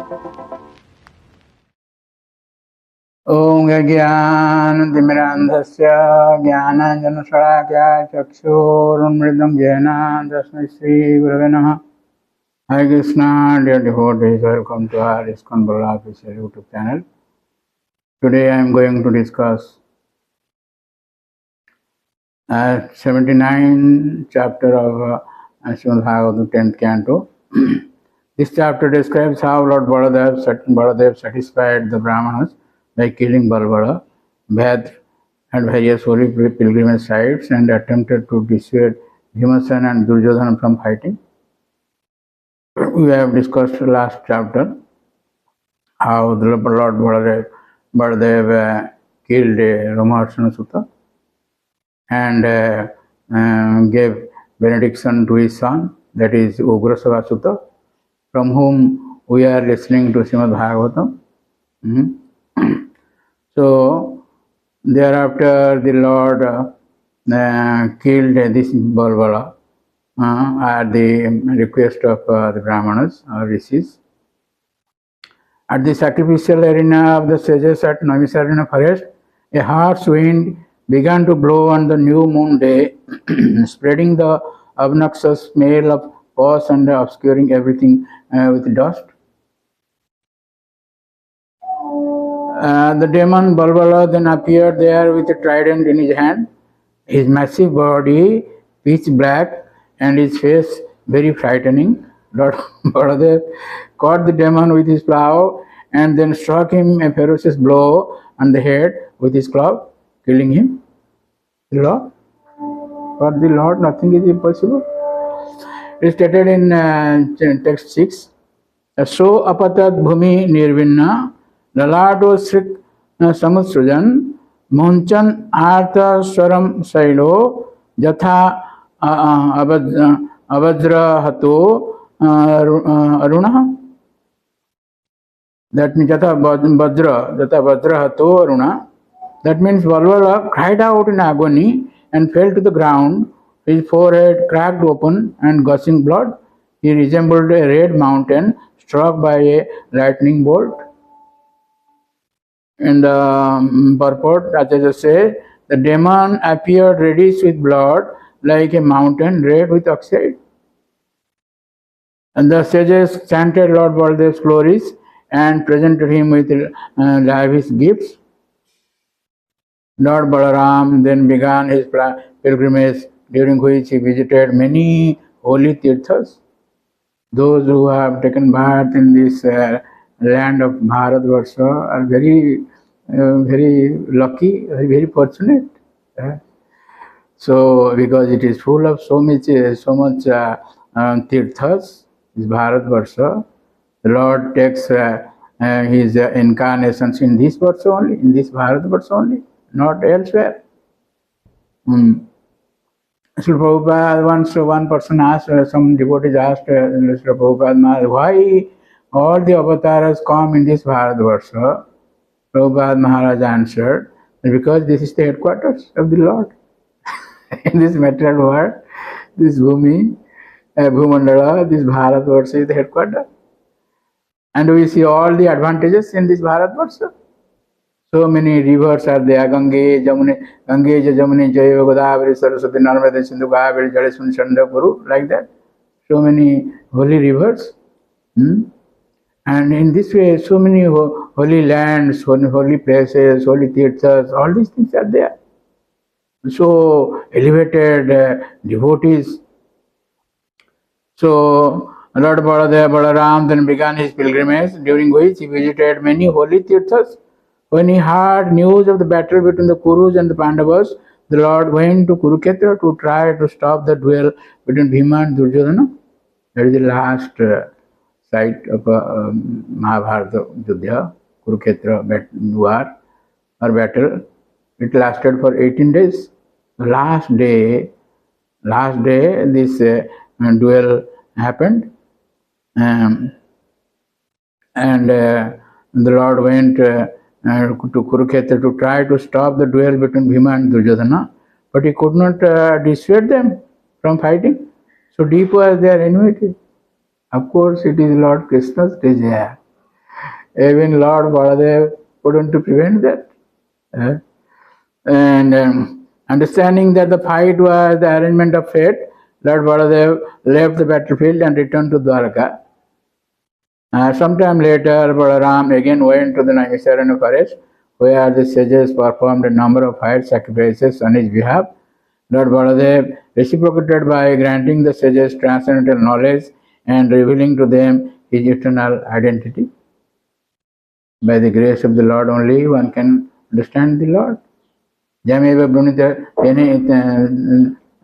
Om Gyanantimirandhasya Gyananjanashalakya Chakshurunmritam Jena Tasmai Shri Gurave Namaha. Hare Krishna, dear devotees, welcome to our ISKCON Bala official YouTube channel. Today I am going to discuss 79 chapter of Srimad Bhagavatam 10th canto. This chapter describes how Lord Baladev satisfied the Brahmanas by killing Balbala, Bhadra, and various holy pilgrimage sites, and attempted to dissuade Bhimasena and Duryodhana from fighting. We have discussed last chapter how the Lord Baladev killed Ramaharsana Sutta and gave benediction to his son, that is Ugrasava Sutta, from whom we are listening to Srimad Bhagavatam. So, thereafter the Lord killed this Balbala at the request of the Brahmanas or Rishis. At the sacrificial arena of the sages at Naimisaranya forest, a harsh wind began to blow on the new moon day, spreading the obnoxious smell of pus and obscuring everything with dust. The demon Balbala then appeared there with a trident in his hand, his massive body pitch black and his face very frightening. Lord Baladev caught the demon with his plough and then struck him a ferocious blow on the head with his club, killing him. The Lord? For the Lord nothing is impossible. It is stated in text 6. So apatat bhumi nirvinna lalato srik samutsrujan munchan artha swaram sailo jatha avajra hato aruna. That means jatha vajra hato aruna. That means Balbala cried out in agony and fell to the ground, his forehead cracked open and gushing blood. He resembled a red mountain struck by a lightning bolt. In the purport, Acharya says, the demon appeared reddish with blood like a mountain red with oxide. And the sages chanted Lord Baladev's glories and presented him with lavish gifts. Lord Balaram then began his pilgrimage, during which he visited many holy tirthas. Those who have taken birth in this land of Bharatvarsha are very lucky, very fortunate. So, because it is full of so much tirthas, this Bharatvarsha, the Lord takes his incarnations in this Varsha only, in this Bharatvarsha only, not elsewhere. Srila Prabhupada, once one person asked, some devotees asked Srila Prabhupada, why all the avatars come in this Bharatvarsha? Prabhupada Maharaj answered, because this is the headquarters of the Lord. In this material world, this Bhumi, Bhumandala, this Bharatvarsha is the headquarters. And we see all the advantages in this Bharatvarsha. So many rivers are there, Gange, Jamune, Jayava, Godavari, Saraswati, Narmada, Sindhu, Kaveri, Jalesun, Chanda, Guru, like that. So many holy rivers. And in this way, so many holy lands, holy places, holy tirthas, all these things are there. So elevated devotees. So Lord Balaram then began his pilgrimage, during which he visited many holy tirthas. When he heard news of the battle between the Kurus and the Pandavas, the Lord went to Kurukshetra to try to stop the duel between Bhima and Duryodhana. That is the last site of Mahabharata Yudhya, Kurukshetra war or battle. It lasted for 18 days. The last day this duel happened, and the Lord went to Kurukshetra to try to stop the duel between Bhima and Duryodhana, but he could not dissuade them from fighting. So deep was their enmity. Of course, it is Lord Krishna's desire Even Lord Baladev couldn't prevent that. And understanding that the fight was the arrangement of fate, Lord Baladev left the battlefield and returned to Dwarka. Sometime later, Balaram again went to the Naimisaranya forest, where the sages performed a number of fire sacrifices on his behalf. Lord Baladev reciprocated by granting the sages transcendental knowledge and revealing to them his eternal identity. By the grace of the Lord only one can understand the Lord. Jameva Brunita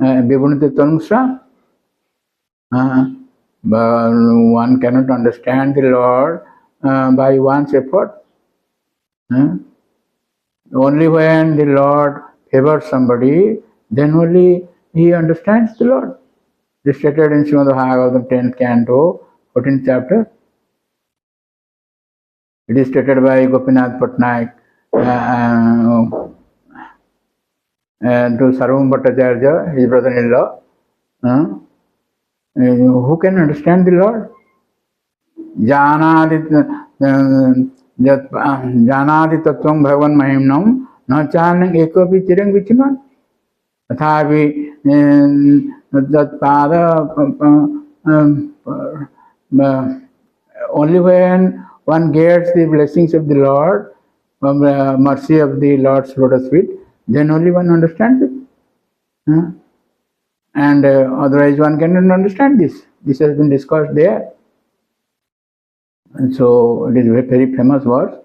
Bibunita Tanusra. But one cannot understand the Lord by one's effort. Only when the Lord favors somebody, then only he understands the Lord. This is stated in Srimad Bhagavatam 10th canto, 14th chapter. It is stated by Gopinath Patnaik to Sarvam Bhattacharya, his brother-in-law. Who can understand the Lord? Janadi tattvam bhagavan mahimnam na chanang ekopi chirang vichiman. Tathapi that pada only when one gets the blessings of the Lord, mercy of the Lord's lotus feet, then only one understands it. And otherwise one cannot understand this. This has been discussed there. And so it is a very famous verse.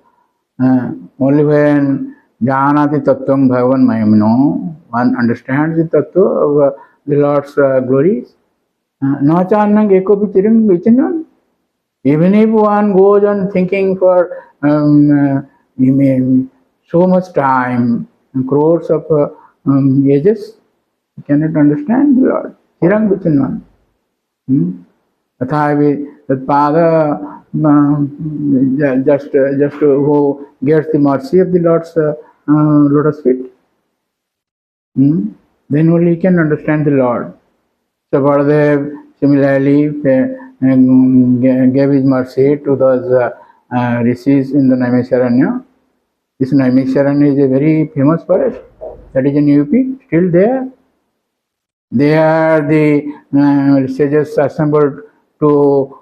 Only when Janati Tattvam Bhagavan Mayamino, one understands the tattva of the Lord's glories. Nachannang ekopi chiram vichinam. Even if one goes on thinking for so much time, crores of ages, you cannot understand the Lord. Chirang vichinam. Tathavi that Pada just who gets the mercy of the Lord's lotus feet, then only he can understand the Lord. So Baladev similarly gave his mercy to those rishis in the Naimisaranya. This Naimisaranya is a very famous forest that is in UP, still there. There the sages assembled to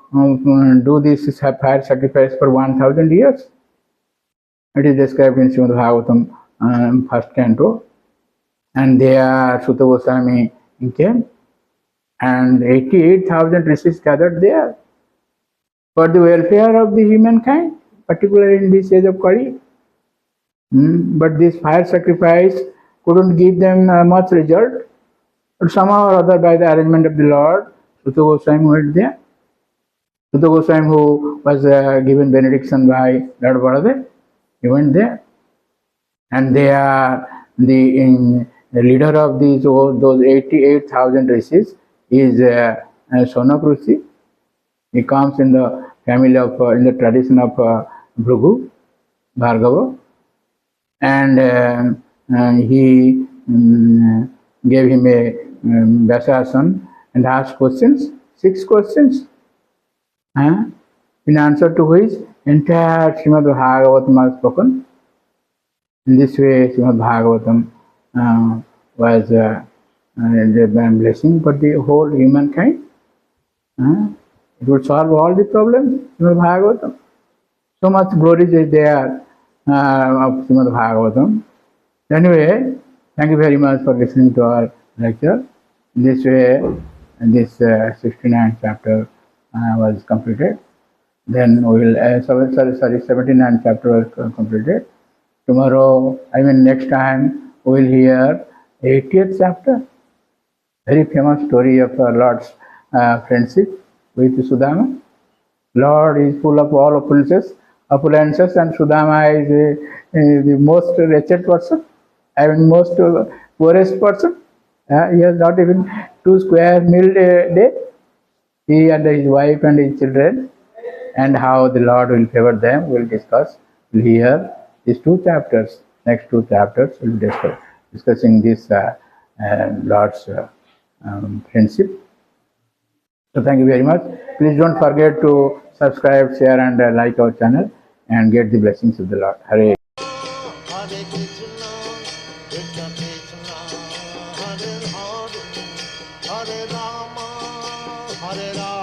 do this fire sacrifice for 1000 years. It is described in Srimad Bhagavatam first canto. And there Sutta Goswami came and 88,000 rishis gathered there for the welfare of the humankind, particularly in this age of Kali. But this fire sacrifice couldn't give them much result. But somehow or other, by the arrangement of the Lord, Sutta Goswami went there. Sutta Goswami, who was given benediction by Lord Baladev, he went there. And they are the leader of those 88,000 rishis is Sonak Rishi. He comes in the family of, in the tradition of Prabhu, Bhargava. And he gave him a Vyasasana and asked questions, 6 questions. In answer to which entire Srimad Bhagavatam was spoken. In this way, Srimad Bhagavatam was a blessing for the whole humankind. It would solve all the problems, Srimad Bhagavatam. So much glory is there of Srimad Bhagavatam. Anyway, thank you very much for listening to our lecture. In this way, this 69th chapter was completed. Then we will, 79th chapter was completed. Tomorrow, next time, we will hear 80th chapter. Very famous story of our Lord's friendship with Sudama. Lord is full of all opulences, and Sudama is the most wretched person, most poorest person. He has not even 2 square meals a day. He and his wife and his children, and how the Lord will favor them, we will discuss. We will hear these 2 chapters. Next 2 chapters we will be discussing this Lord's friendship. So thank you very much. Please don't forget to subscribe, share and like our channel. and get the blessings of the Lord. Hare. Hare Krishna, Krishna Krishna, Hare Hare, Hare Rama, Hare Rama.